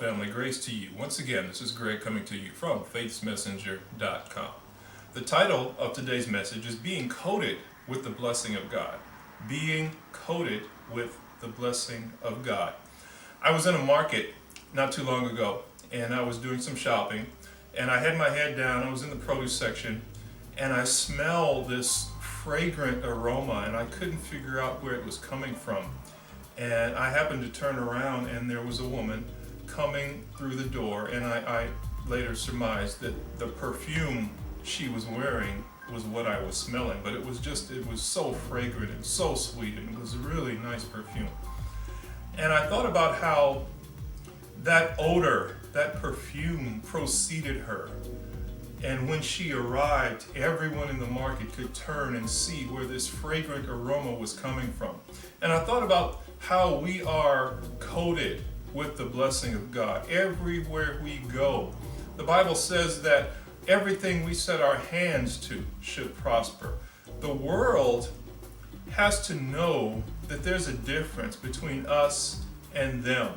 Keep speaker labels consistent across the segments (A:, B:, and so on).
A: family. Grace to you. Once again, this is Greg coming to you from FaithsMessenger.com. The title of today's message is Being Coated with the Blessing of God. Being coated with the blessing of God. I was in a market not too long ago, and I was doing some shopping, and I had my head down. I was in the produce section, and I smelled this fragrant aroma, and I couldn't figure out where it was coming from. And I happened to turn around, and there was a woman coming through the door, and I later surmised that the perfume she was wearing was what I was smelling. But it was so fragrant and so sweet, and it was a really nice perfume. And I thought about how that odor, that perfume preceded her. And when she arrived, everyone in the market could turn and see where this fragrant aroma was coming from. And I thought about how we are coated with the blessing of God everywhere we go. The Bible says that everything we set our hands to should prosper. The world has to know that there's a difference between us and them.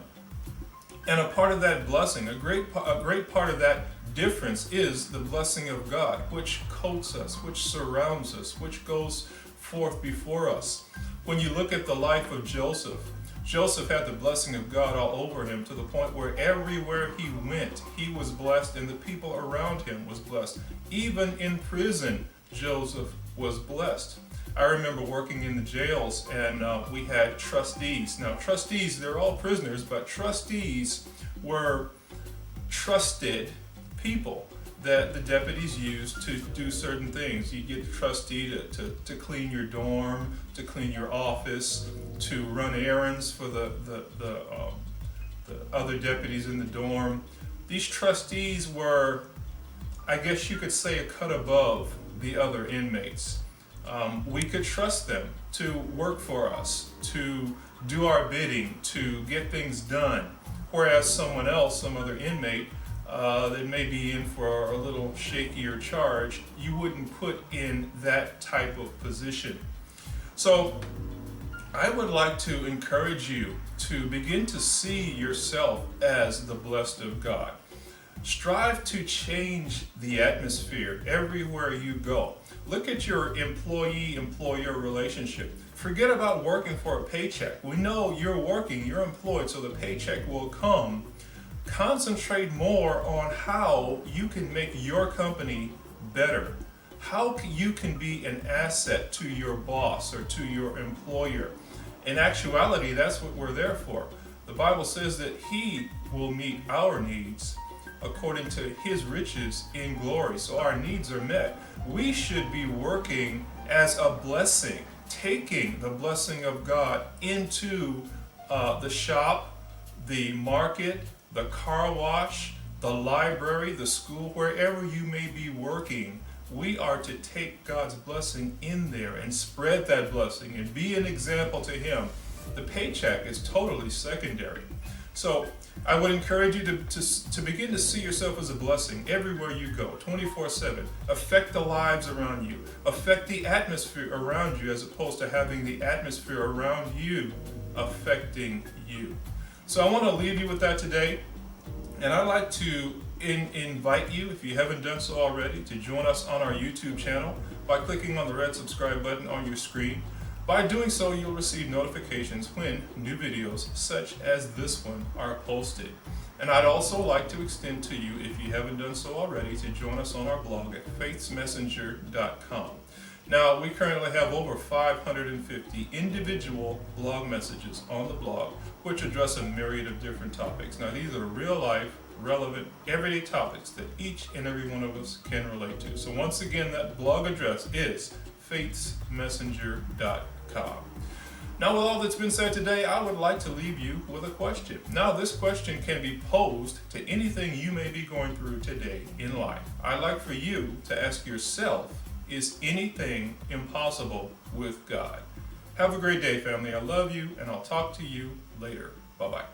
A: And a part of that blessing, a great part of that difference is the blessing of God, which coats us, which surrounds us, which goes forth before us. When you look at the life of Joseph had the blessing of God all over him, to the point where everywhere he went, he was blessed, and the people around him was blessed. Even in prison, Joseph was blessed. I remember working in the jails, and we had trustees. Now, trustees, they're all prisoners, but trustees were trusted people that the deputies used to do certain things. You get the trustee to clean your dorm, to clean your office, to run errands for the other deputies in the dorm. These trustees were, I guess you could say, a cut above the other inmates. We could trust them to work for us, to do our bidding, to get things done. Whereas someone else, some other inmate, that may be in for a little shakier charge, you wouldn't put in that type of position. So I would like to encourage you to begin to see yourself as the blessed of God. Strive to change the atmosphere everywhere you go. Look at your employee-employer relationship. Forget about working for a paycheck. We know you're working, you're employed, so the paycheck will come. Concentrate more on how you can make your company better. How you can be an asset to your boss or to your employer. In actuality, that's what we're there for. The Bible says that He will meet our needs according to His riches in glory. So our needs are met. We should be working as a blessing, taking the blessing of God into the shop, the market, the car wash, the library, the school, wherever you may be working. We are to take God's blessing in there and spread that blessing and be an example to Him. The paycheck is totally secondary. So I would encourage you to begin to see yourself as a blessing everywhere you go, 24/7. Affect the lives around you. Affect the atmosphere around you, as opposed to having the atmosphere around you affecting you. So I want to leave you with that today. And I'd like to invite you, if you haven't done so already, to join us on our YouTube channel by clicking on the red subscribe button on your screen. By doing so, you'll receive notifications when new videos such as this one are posted. And I'd also like to extend to you, if you haven't done so already, to join us on our blog at FaithsMessenger.com. Now, we currently have over 550 individual blog messages on the blog, which address a myriad of different topics. Now, these are real life, relevant, everyday topics that each and every one of us can relate to. So once again, that blog address is FaithsMessenger.com. Now, with all that's been said today, I would like to leave you with a question. Now, this question can be posed to anything you may be going through today in life. I'd like for you to ask yourself, is anything impossible with God? Have a great day, family. I love you, and I'll talk to you later. Bye-bye.